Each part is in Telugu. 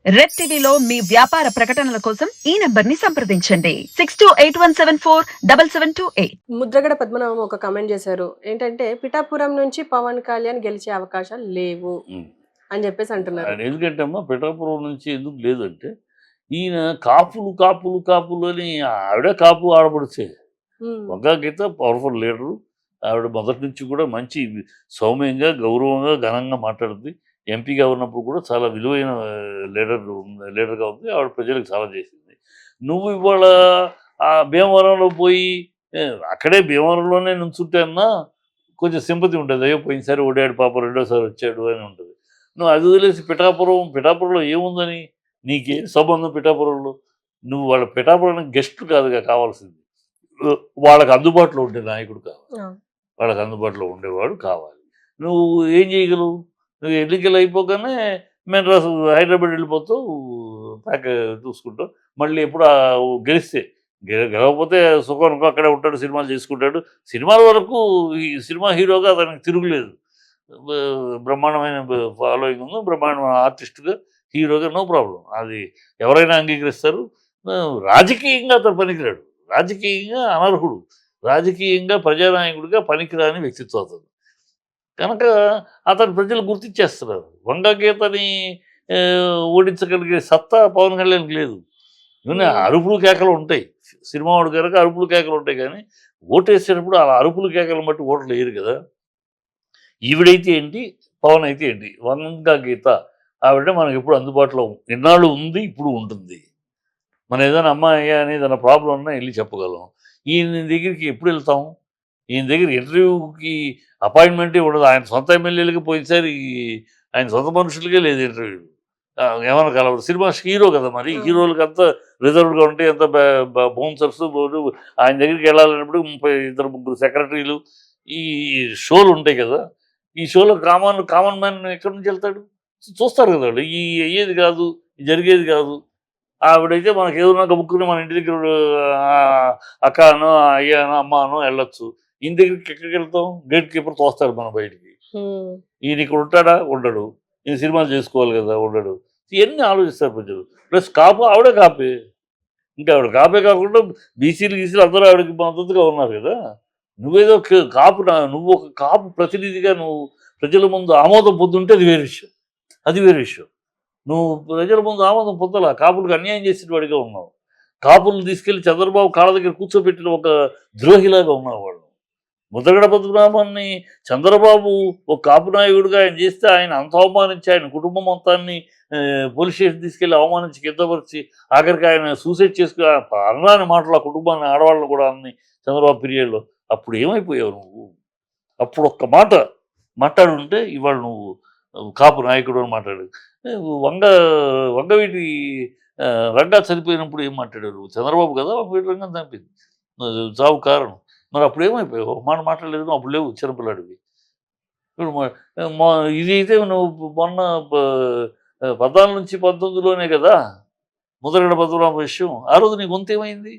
రెడ్ టీవీలో మీ వ్యాపార ప్రకటనల కోసం ఈ నంబర్ని సంప్రదించండి 6281747728. ముద్రగడ పద్మనాభం ఒక కామెంట్ చేశారు ఏంటంటే పిఠాపురం నుంచి పవన్ కళ్యాణ్ గెలిచే అవకాశాలు లేవు అని చెప్పేసి అంటున్నారు. ఆయన ఎందుకంటే అమ్మా పిఠాపురం నుంచి ఎందుకు లేదంటే ఈయన కాపులు కాపులు కాపులు అని ఆవిడ కాపు ఆడపడితే వంగా గీత పవర్ఫుల్ లీడరు. ఆవిడ మొదటి నుంచి కూడా మంచి సౌమ్యంగా గౌరవంగా ఘనంగా మాట్లాడుతుంది. ఎంపీగా ఉన్నప్పుడు కూడా చాలా విలువైన లీడర్గా ఉంది. ఆవిడ ప్రజలకు చాలా చేసింది. నువ్వు ఇవాళ ఆ భీమవరంలో పోయి అక్కడే భీమవరంలోనే నుంచుంటే అన్నా కొంచెం సింపతి ఉంటుంది. అయ్యో పోయినసారి ఓడాడు పాప రెండోసారి వచ్చాడు అని ఉంటుంది. నువ్వు అది వదిలేసి పిఠాపురంలో ఏముందని నీకేం సంబంధం పిఠాపురంలో? నువ్వు వాళ్ళ పిఠాపురానికి గెస్ట్ కాదుగా కావాల్సింది, వాళ్ళకి అందుబాటులో ఉండే నాయకుడు కావాలి, వాళ్ళకి అందుబాటులో ఉండేవాడు కావాలి. నువ్వు ఏం చేయగలవు? నువ్వు ఎన్నికలు అయిపోగానే మెడ్రాస్ హైదరాబాద్ వెళ్ళిపోతావు, ప్యాక్ చూసుకుంటావు. మళ్ళీ ఎప్పుడు గెలిస్తే గెలవకపోతే సుఖం అక్కడే ఉంటాడు, సినిమాలు చేసుకుంటాడు. సినిమాల వరకు ఈ సినిమా హీరోగా అతనికి తిరుగులేదు. బ్రహ్మాండమైన ఫాలోయింగ్ ఉంది, బ్రహ్మాండమైన ఆర్టిస్ట్గా హీరోగా నో ప్రాబ్లం. అది ఎవరైనా అంగీకరిస్తారు. రాజకీయంగా అతను పనికిరాడు, రాజకీయంగా అనర్హుడు, రాజకీయంగా ప్రజానాయకుడిగా పనికిరాని వ్యక్తిత్వం అతను. కనుక అతను ప్రజలు గుర్తించేస్తున్నారు. వంగ గీతని ఓడించగలిగే సత్తా పవన్ కళ్యాణ్కి లేదు. ఇవన్నీ అరుపులు కేకలు ఉంటాయి, సినిమా వాడు కనుక అరుపులు కేకలు ఉంటాయి. కానీ ఓటేసేటప్పుడు అలా అరుపులు కేకలు బట్టి ఓట్లు వేయరు కదా. ఈవిడైతే ఏంటి, పవన్ అయితే ఏంటి, వంగ గీత ఆవిడ మనకి ఎప్పుడు అందుబాటులో ఇన్నాళ్ళు ఉంది, ఇప్పుడు ఉంటుంది. మన ఏదైనా అమ్మాయి అని ఏదైనా ప్రాబ్లం ఉన్నా వెళ్ళి చెప్పగలం. ఈయన దగ్గరికి ఎప్పుడు వెళ్తాం? ఈయన దగ్గర ఇంటర్వ్యూకి అపాయింట్మెంటే ఉండదు. ఆయన సొంత ఎమ్మెల్యేలకి పోయినసారి ఆయన సొంత మనుషులకే లేదు ఇంటర్వ్యూ. ఏమైనా కలవదు. సినిమా హీరో కదా, మరి హీరోలకి అంతా రిజర్వ్డ్గా ఉంటే ఎంత బౌన్సర్స్ ఆయన దగ్గరికి వెళ్ళాలన్నప్పుడు 32-33 సెక్రటరీలు ఈ షోలు ఉంటాయి కదా. ఈ షోలో కామన్ మ్యాన్ ఎక్కడి నుంచి వెళ్తాడు? చూస్తారు కదా వాళ్ళు. ఈ అయ్యేది కాదు, జరిగేది కాదు. ఆవిడైతే మనకి ఏదన్నా గబుక్కుని మన ఇంటి దగ్గర అక్కనో అయ్యానో అమ్మానో వెళ్ళొచ్చు. ఈయన దగ్గరికి ఎక్కడికి వెళ్తాం? గేట్ కీపర్ తోస్తారు మన బయటికి. ఈయన ఇక్కడ ఉంటాడా? ఉండడు. ఈయన సినిమాలు చేసుకోవాలి కదా, ఉండడు. ఇవన్నీ ఆలోచిస్తారు ప్రజలు. ప్లస్ కాపు ఆవిడే కాపే. ఇంకా ఆవిడ కాపే కాకుండా బీసీలు గీసీలు అందరూ ఆవిడకి మద్దతుగా ఉన్నారు కదా. నువ్వేదో నువ్వు ఒక కాపు ప్రతినిధిగా నువ్వు ప్రజల ముందు ఆమోదం పొందుంటే అది వేరే విషయం. నువ్వు ప్రజల ముందు ఆమోదం పొందాల. కాపులకు అన్యాయం చేసిన వాడిగా ఉన్నావు. కాపులను తీసుకెళ్లి చంద్రబాబు కాళ్ళ దగ్గర కూర్చోబెట్టిన ఒక ద్రోహిలాగా ఉన్నావు వాళ్ళు. ముద్రగడ పద్మనాభాన్ని చంద్రబాబు ఒక కాపు నాయకుడిగా ఆయన చేస్తే ఆయన అంత అవమానించి ఆయన కుటుంబం మొత్తాన్ని పోలీస్ స్టేషన్ తీసుకెళ్లి అవమానించి కిందపరిచి ఆఖరికి ఆయన సూసైడ్ చేసుకుని అన్నాని మాటలు ఆ కుటుంబాన్ని ఆడవాళ్ళని కూడా అన్ని చంద్రబాబు పీరియడ్లో. అప్పుడు ఏమైపోయావు నువ్వు? అప్పుడు ఒక్క మాట మాట్లాడుంటే ఇవాళ నువ్వు కాపు నాయకుడు అని మాట్లాడు. వంగవీటి రంగా చనిపోయినప్పుడు ఏం మాట్లాడారు? చంద్రబాబు కదా వంగవీటి రంగా చనిపోయింది, చావు కారణం. మరి అప్పుడు ఏమైపోయావు? మాట మాట్లాడలేదు, అప్పుడు లేవు చిన్నపిల్లాడివి. ఇప్పుడు ఇది అయితే నువ్వు మొన్న 14 నుంచి 19లోనే కదా ముద్రగడ పద్మనాభం విషయం. ఆ రోజు నీ గొంతు ఏమైంది?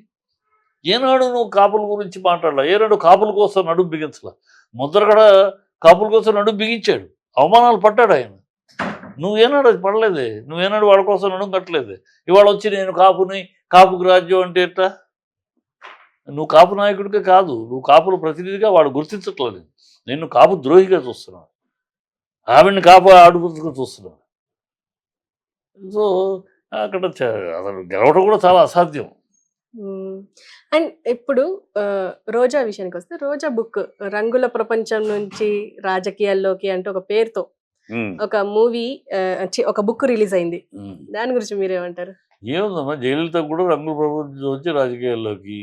ఏనాడు నువ్వు కాపుల గురించి మాట్లాడలా, ఏనాడు కాపుల కోసం నడుము బిగించలా. ముద్రగడ కాపుల కోసం నడుము బిగించాడు, అవమానాలు పడ్డాడు ఆయన. నువ్వేనాడు అది పడలేదే, నువ్వేనాడు వాళ్ళ కోసం నడుము కట్టలేదే. ఇవాళ వచ్చి నేను కాపుని, కాపుకి రాజ్యం అంటే ఎట్టా? నువ్వు కాపు నాయకుడిగా కాదు, నువ్వు కాపుల ప్రతినిధిగా వాడు గుర్తించట్లేదు. నేను కాపు ద్రోహిగా చూస్తున్నాను, ఆవిడ్ని కాపు ఆడుపుగా చూస్తున్నాను. సో అక్కడ అసలు గెలవడం కూడా చాలా అసాధ్యం. అండ్ ఇప్పుడు రోజా విషయానికి వస్తే, రోజా బుక్ రంగుల ప్రపంచం నుంచి రాజకీయాల్లోకి అంటే ఒక పేరుతో ఒక మూవీ ఒక బుక్ రిలీజ్ అయింది. దాని గురించి మీరేమంటారు? ఏముందమ్మా, జయలలిత కూడా రంగుల ప్రపంచం వచ్చి రాజకీయాల్లోకి,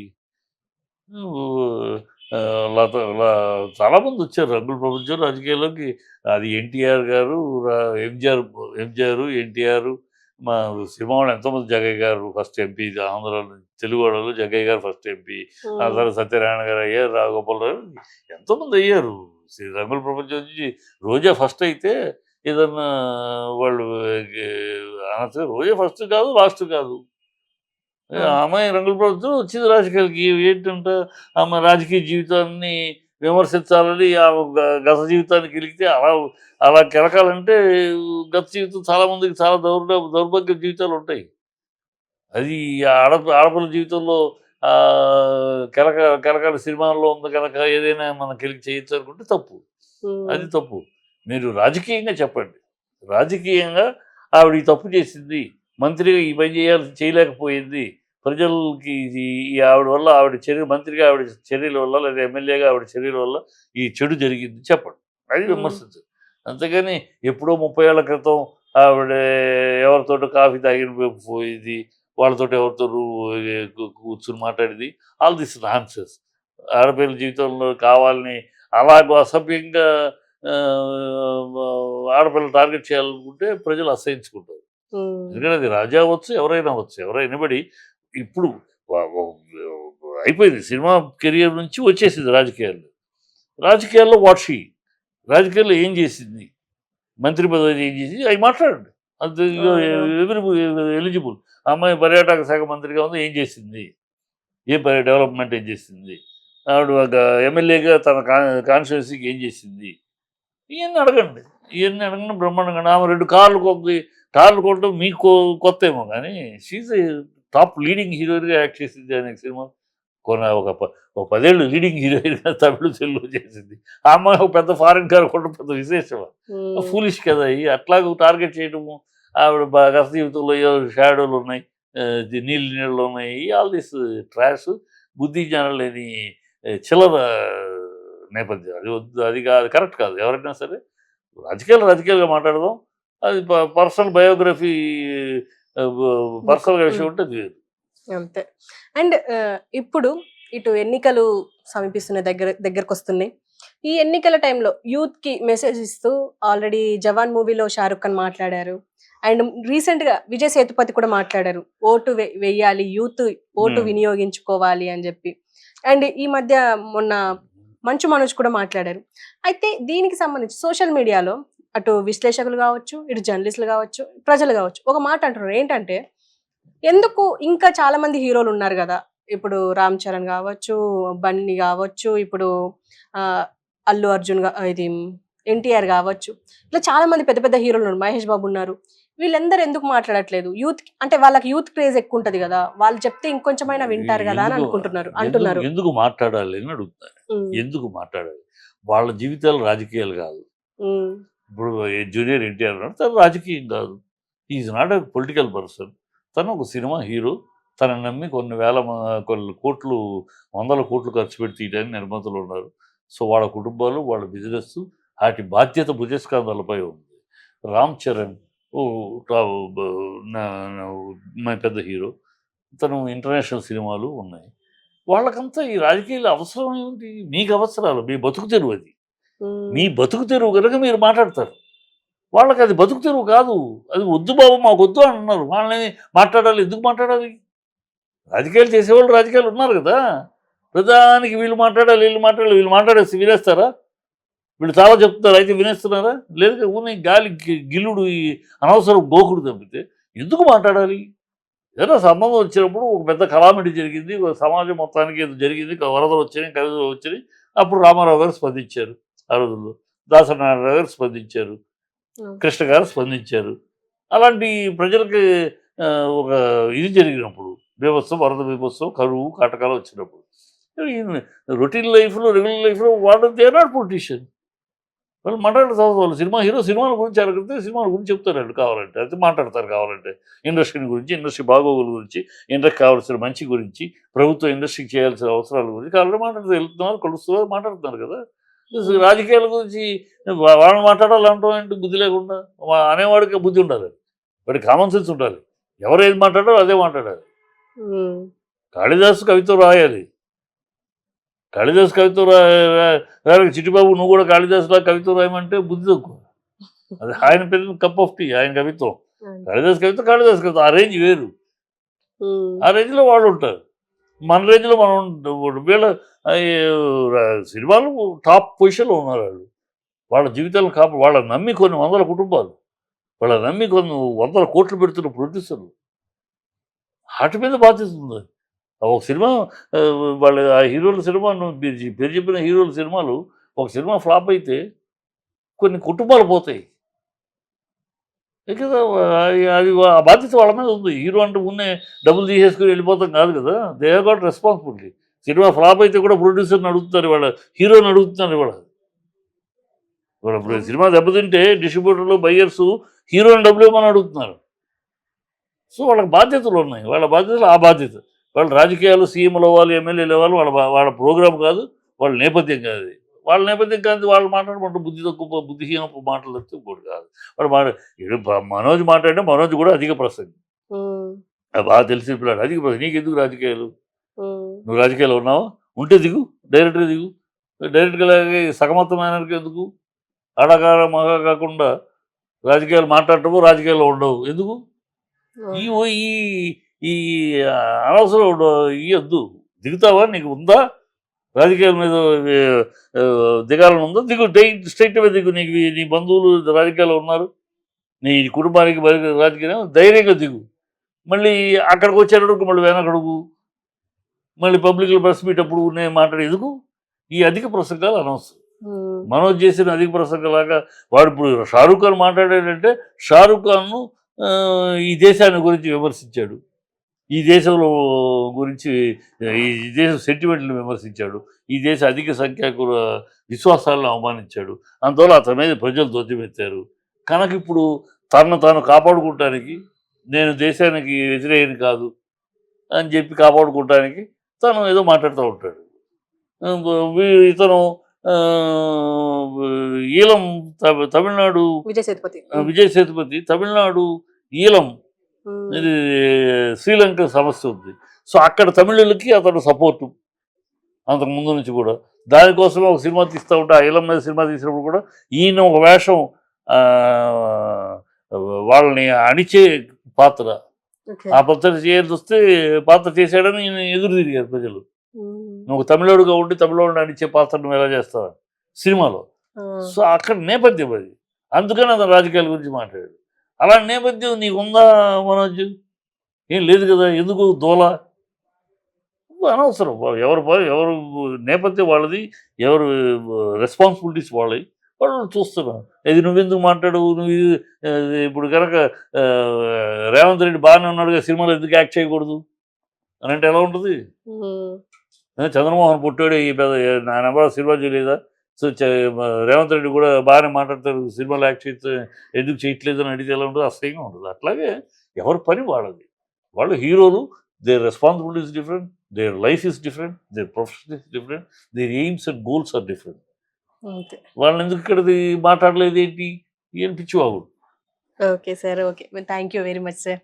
చాలామంది వచ్చారు రంగుల ప్రపంచం రాజకీయాల్లోకి. అది ఎన్టీఆర్ గారు, ఎంజిఆర్, ఎన్టీఆర్, మా సినిమా వాళ్ళు ఎంతోమంది. జగయ్య గారు ఫస్ట్ ఎంపీ ఆంధ్రాలో, తెలుగు వాళ్ళు జగయ్య గారు ఫస్ట్ ఎంపీ, ఆ తర్వాత సత్యనారాయణ గారు అయ్యారు, రాఘగోపాలరావు, ఎంతోమంది అయ్యారు. రంగుల ప్రపంచం నుంచి రోజా ఫస్ట్ అయితే ఏదన్నా వాళ్ళు అనొచ్చు. రోజా ఫస్ట్ కాదు, లాస్ట్ కాదు. అమ్మాయి రంగుల ప్రపంచం వచ్చింది రాజకీయాలకి. ఏంటంటే ఆమె రాజకీయ జీవితాన్ని విమర్శించాలని ఆ గత జీవితానికి వెలిగితే అలా అలా కెలకాలంటే గత జీవితం చాలా మందికి చాలా దౌర్భాగ్య జీవితాలు ఉంటాయి. అది ఆడపిల్ల జీవితంలో కెలకాల సినిమాల్లో ఉంది కనుక ఏదైనా మనం కెలికి చేయొచ్చు అనుకుంటే తప్పు. అది తప్పు. మీరు రాజకీయంగా చెప్పండి. రాజకీయంగా ఆవిడ ఈ తప్పు చేసింది, మంత్రిగా ఈ పని చేయలేకపోయింది, ప్రజలకి ఈ ఆవిడ వల్ల ఆవిడ చర్య మంత్రిగా ఆవిడ చర్యల వల్ల లేదా ఎమ్మెల్యేగా ఆవిడ చర్యల వల్ల ఈ చెడు జరిగింది చెప్పండి. అది విమర్శించదు. అంతేగాని ఎప్పుడో 30 ఏళ్ల క్రితం ఆవిడ ఎవరితోటో కాఫీ పోయింది, వాళ్ళతో ఎవరితో కూర్చుని మాట్లాడింది, ఆల్ దిస్ నాన్సెన్స్. ఆడపిల్లల జీవితంలో కావాలని అలాగ అసభ్యంగా ఆడపిల్లలు టార్గెట్ చేయాలనుకుంటే ప్రజలు అసహించుకుంటారు. ఎందుకంటే అది రాజా అవ్వచ్చు, ఎవరైనా అవ్వచ్చు, ఎవరైనా బడి ఇప్పుడు అయిపోయింది. సినిమా కెరియర్ నుంచి వచ్చేసింది రాజకీయాల్లో. రాజకీయాల్లో వాట్షీ రాజకీయాల్లో ఏం చేసింది, మంత్రి పదవి ఏం చేసింది అవి మాట్లాడండి. అది ఎలిజిబుల్. అమ్మాయి పర్యాటక శాఖ మంత్రిగా ఉంది, ఏం చేసింది, ఏ డెవలప్మెంట్ ఏం చేసింది, ఆవిడ ఒక ఎమ్మెల్యేగా తన కాన్స్టిట్యున్సీకి ఏం చేసింది, ఇవన్నీ అడగండి. ఇవన్నీ అడగండి బ్రహ్మాండంగా. ఆమె 2 కార్లు కొనడం మీకు కొత్త ఏమో కానీ షీజ్ టాప్ లీడింగ్ హీరోయిన్గా యాక్ట్ చేసింది అనే సినిమా ఒక 10 ఏళ్ళు లీడింగ్ హీరోయిన్గా తమిళ తెలుగులో చేసింది. ఆ అమ్మాయి ఒక పెద్ద ఫారిన్ కార్ కొనడం పెద్ద విశేషమా? ఫూలిష్ కదా అవి. అట్లాగ టార్గెట్ చేయడము. ఆవిడ గత జీవితంలో ఏదో షాడోలు ఉన్నాయి, నీళ్ళు ఉన్నాయి, ఆల్ దిస్ ట్రాష్, బుద్ధి జ్ఞానం లేని చిల్లర నేపథ్యం. అది వద్దు, అది కాదు, కరెక్ట్ కాదు. ఎవరైనా సరే రాజకీయాలుగా మాట్లాడదాం. అది పర్సనల్ బయోగ్రఫీ పర్సనల్గా విషయం ఉంటే అది వేరు. అంతే. అండ్ ఇప్పుడు ఇటు ఎన్నికలు సమీపిస్తున్న దగ్గరకు వస్తున్నాయి. ఈ ఎన్నికల టైంలో యూత్ కి మెసేజ్ ఇస్తూ ఆల్రెడీ జవాన్ మూవీలో షారుఖ్ ఖాన్ మాట్లాడారు. అండ్ రీసెంట్ గా విజయ్ సేతుపతి కూడా మాట్లాడారు, ఓటు వెయ్యాలి, యూత్ ఓటు వినియోగించుకోవాలి అని చెప్పి. అండ్ ఈ మధ్య మొన్న మంచు మనోజ్ కూడా మాట్లాడారు. అయితే దీనికి సంబంధించి సోషల్ మీడియాలో అటు విశ్లేషకులు కావచ్చు, ఇటు జర్నలిస్టులు కావచ్చు, ప్రజలు కావచ్చు ఒక మాట అంటున్నారు. ఏంటంటే, ఎందుకు ఇంకా చాలా మంది హీరోలు ఉన్నారు కదా, ఇప్పుడు రామ్ చరణ్ కావచ్చు, బన్నీ కావచ్చు, ఇప్పుడు అల్లు అర్జున్ ఇది ఎన్టీఆర్ కావచ్చు, ఇట్లా చాలా మంది పెద్ద పెద్ద హీరోలు ఉన్నారు, మహేష్ బాబు ఉన్నారు. వీళ్ళందరూ ఎందుకు మాట్లాడట్లేదు? యూత్ అంటే వాళ్ళకి యూత్ క్రేజ్ ఎక్కువ ఉంటది కదా, వాళ్ళు చెప్తే ఇంకొంచెమైనా వింటారు కదా అని అంటున్నారు. ఎందుకు మాట్లాడాలి అని అడుగుతారు. ఎందుకు మాట్లాడాలి? వాళ్ళ జీవితాలు రాజకీయాలు కాదు. ఇప్పుడు జూనియర్ ఎన్టీఆర్ తను రాజకీయం కాదు. Is not a political person. తను ఒక సినిమా హీరో. తనని నమ్మి కొన్ని కోట్లు 100 కోట్లు ఖర్చు పెట్టి తీయడానికి నిర్మాతలు ఉన్నారు. సో వాళ్ళ కుటుంబాలు, వాళ్ళ బిజినెస్, వాటి బాధ్యత భుజస్కంధాలపై ఉంది. రామ్ చరణ్ పెద్ద హీరో, తను ఇంటర్నేషనల్ సినిమాలు ఉన్నాయి. వాళ్ళకంతా ఈ రాజకీయాలు అవసరం ఏమిటి? మీకు అవసరాలు, మీ బతుకు తెరువు అది. మీ బతుకు తెరువు కనుక మీరు మాట్లాడతారు. వాళ్ళకి అది బతుకు తెరువు కాదు. అది వద్దు బాబు, మాకు వద్దు అంటున్నారు. వాళ్ళని మాట్లాడాలి. ఎందుకు మాట్లాడాలి? రాజకీయాలు చేసేవాళ్ళు రాజకీయాలు ఉన్నారు కదా. ప్రధానికి వీళ్ళు మాట్లాడాలి, వీళ్ళు మాట్లాడేసి వినేస్తారా? వీళ్ళు చాలా చెప్తున్నారు, అయితే వినేస్తున్నారా? లేదు, ఊనే గాలి గిల్లుడు, ఈ అనవసరం గోకుడు తప్పితే ఎందుకు మాట్లాడాలి? ఏదైనా సంబంధం వచ్చినప్పుడు ఒక పెద్ద కలామిటీ జరిగింది, సమాజం మొత్తానికి ఏదో జరిగింది, వరదలు వచ్చినాయి, కవితలు వచ్చినాయి, అప్పుడు రామారావు గారు స్పందించారు. ఆ రోజుల్లో దాసనారాయణ గారు స్పందించారు, కృష్ణ గారు స్పందించారు. అలాంటి ప్రజలకి ఒక ఇది జరిగినప్పుడు, వరద బీభత్సం, కరువు కాటకాలు వచ్చినప్పుడు, రొటీన్ లైఫ్లో, రెగ్యులర్ లైఫ్లో వాళ్ళు దే ఆర్ నాట్ పొలిటీషియన్. వాళ్ళు మాట్లాడతారు. వాళ్ళు సినిమాల గురించి అడిగితే సినిమాల గురించి చెప్తారు కావాలంటే, అయితే మాట్లాడతారు. కావాలంటే ఇండస్ట్రీ గురించి, ఇండస్ట్రీ బాగోగుల గురించి, ఇండస్ట్రీ కావాల్సిన మంచి గురించి, ప్రభుత్వం ఇండస్ట్రీకి చేయాల్సిన అవసరాల గురించి కావాలంటే మాట్లాడుతూ వెళ్తున్నారు, కలుస్తున్నారు, మాట్లాడుతున్నారు కదా. రాజకీయాల గురించి వాళ్ళని మాట్లాడాలంటాం ఏంటి? బుద్ధి లేకుండా. అనేవాడికి బుద్ధి ఉండాలి, వాడికి కామన్ సెన్స్ ఉండాలి. ఎవరు ఏది మాట్లాడారో అదే మాట్లాడాలి. కాళిదాసు కవిత్వం రాయాలి. కాళిదాసు కవిత్వం రాయాలి. చిట్టిబాబు నువ్వు కూడా కాళిదాసులా కవిత్వం రాయమంటే బుద్ధి తక్కువ. అది ఆయన పెద్ద కప్ ఆఫ్ టీ, ఆయన కవిత్వం. కాళిదాసు కవిత్వం ఆ రేంజ్ వేరు. ఆ రేంజ్లో వాళ్ళు ఉంటారు. మన రేంజ్లో మనం వీళ్ళ సినిమాలు టాప్ పొజిషన్లో ఉన్నారు. వాళ్ళ జీవితాలను వాళ్ళని నమ్మి కొన్ని 100 కుటుంబాలు, వాళ్ళని నమ్మి కొన్ని 100 కోట్లు పెడుతున్న ప్రొడ్యూసర్లు, వాటి మీద బాధ్యత ఉంది. ఒక సినిమా వాళ్ళ ఆ హీరోల సినిమా పేరు చెప్పిన హీరోల సినిమాలు ఒక సినిమా ఫ్లాప్ అయితే కొన్ని కుటుంబాలు పోతాయి. కదా అది ఆ బాధ్యత వాళ్ళ మీద ఉంది. హీరో అంటే ఉన్నే డబ్బులు తీసేసుకుని వెళ్ళిపోతాం కాదు కదా. They have got responsibility. Cinema flop అయితే కూడా ప్రొడ్యూసర్ని అడుగుతున్నారు, వాళ్ళ హీరోని అడుగుతున్నారు ఇవాళ. ఇప్పుడు సినిమా దెబ్బతింటే డిస్ట్రిబ్యూటర్లు, బయ్యర్స్ హీరోని డబ్బులు ఇవ్వమని అడుగుతున్నారు. సో వాళ్ళకి బాధ్యతలు ఉన్నాయి. వాళ్ళ బాధ్యతలు ఆ బాధ్యత. వాళ్ళ రాజకీయాలు సీఎంలు అవ్వాలి, ఎమ్మెల్యేలు అవ్వాలి, వాళ్ళ ప్రోగ్రామ్ కాదు, వాళ్ళ నేపథ్యం కాదు అది. వాళ్ళ నేపథ్యం కాదు, వాళ్ళు మాట్లాడమంటే బుద్ధి తక్కువ, బుద్ధిహీన మాటలు తప్పితే ఇంకోటి కాదు. వాళ్ళు మనోజ్ మాట్లాడినా మనోజ్ కూడా అధిక ప్రసంగి. అది బాగా తెలిసిన పిల్లాడు, అధిక ప్రసంగి. నీకెందుకు రాజకీయాలు? నువ్వు రాజకీయాలు ఉన్నావా? ఉంటే దిగు, డైరెక్ట్గా దిగు. డైరెక్ట్గా సగమత్తమైనకి ఎందుకు? ఆడాకార మగా కాకుండా రాజకీయాలు మాట్లాడటము, రాజకీయాల్లో ఉండవు ఎందుకు? ఈ ఈ ఈ అనవసరం ఇవద్దు. దిగుతావా? నీకు ఉందా రాజకీయాల మీద దిగాలని ఉందా? దిగు, స్ట్రైట్ అవే దిగు. నీకు నీ బంధువులు రాజకీయాల్లో ఉన్నారు, నీ కుటుంబానికి రాజకీయం, ధైర్యంగా దిగు. మళ్ళీ అక్కడికి వచ్చేటప్పుడు మళ్ళీ వెనకడుగు, మళ్ళీ పబ్లిక్లో ప్రెస్ మీట్ అప్పుడు నేను మాట్లాడే ఎందుకు? ఈ అధిక ప్రసంగాలు అనవసరం. మనోజ్ చేసిన అధిక ప్రసంగంలాగా వాడు ఇప్పుడు షారూఖ్ ఖాన్ మాట్లాడాడంటే షారూఖ్ ఖాన్ను ఈ దేశాన్ని గురించి విమర్శించాడు, ఈ దేశంలో గురించి, ఈ దేశ సెంటిమెంట్లను విమర్శించాడు, ఈ దేశ అధిక సంఖ్యాకుల విశ్వాసాలను అవమానించాడు. అందువల్ల అతని మీద ప్రజలు ధ్వజమెత్తారు. కనుక ఇప్పుడు తనను తాను కాపాడుకోవటానికి, నేను దేశానికి వ్యతిరేకని కాదు అని చెప్పి కాపాడుకోవటానికి తను ఏదో మాట్లాడుతూ ఉంటాడు. ఇతను ఈలం తమిళనాడు విజయ్ సేతుపతి తమిళనాడు ఈలం, ఇది శ్రీలంక సమస్య ఉంది. సో అక్కడ తమిళులకి అతను సపోర్టు అంతకు ముందు నుంచి కూడా. దానికోసమే ఒక సినిమా తీస్తూ ఉంటే, ఆ ఈలం మీద సినిమా తీసినప్పుడు కూడా ఈయన ఒక వేషం వాళ్ళని అణిచే పాత్ర, ఆ పాత్ర చేయాల్సి వస్తే పాత్ర చేశాడని ఈయన ఎదురు తిరిగారు ప్రజలు. నువ్వు తమిళోడుగా ఉండి తమిళోడిని అనిచ్చే పాత్ర నువ్వు ఎలా చేస్తావు సినిమాలో? సో అక్కడ నేపథ్యం అది. అందుకని అతను రాజకీయాల గురించి మాట్లాడాడు. అలాంటి నేపథ్యం నీకు ఉందా మనోజ్? ఏం లేదు కదా. ఎందుకు దోల? అనవసరం. ఎవరు నేపథ్యం వాళ్ళది, ఎవరు రెస్పాన్సిబిలిటీస్ వాళ్ళవి, వాళ్ళు చూస్తున్నాం. ఇది నువ్వెందుకు మాట్లాడవు? నువ్వు ఇప్పుడు కనుక రేవంత్ రెడ్డి బాగానే ఉన్నాడుగా, సినిమాలో ఎందుకు యాక్ట్ చేయకూడదు అని అంటే ఎలా ఉంటుంది? చంద్రమోహన్ పుట్టాడు, ఈ పెద్ద నా నెంబర్ సినిమా చేయలేదా? సో రేవంత్ రెడ్డి కూడా బాగానే మాట్లాడతారు, సినిమాలో యాక్ట్ చేస్తే ఎందుకు చేయట్లేదు అని అడిగితే ఎలా ఉంటుంది? అసహ్యంగా ఉంటుంది. అట్లాగే ఎవరి పని వాళ్ళది. వాళ్ళు హీరోలు, their responsibility is different, their life is different, their profession is different, their aims and goals are different. వాళ్ళని ఎందుకు ఇక్కడది మాట్లాడలేదు ఏంటి? ఏం పిచ్చివాగుడు. Okay sir, okay, thank you very much sir.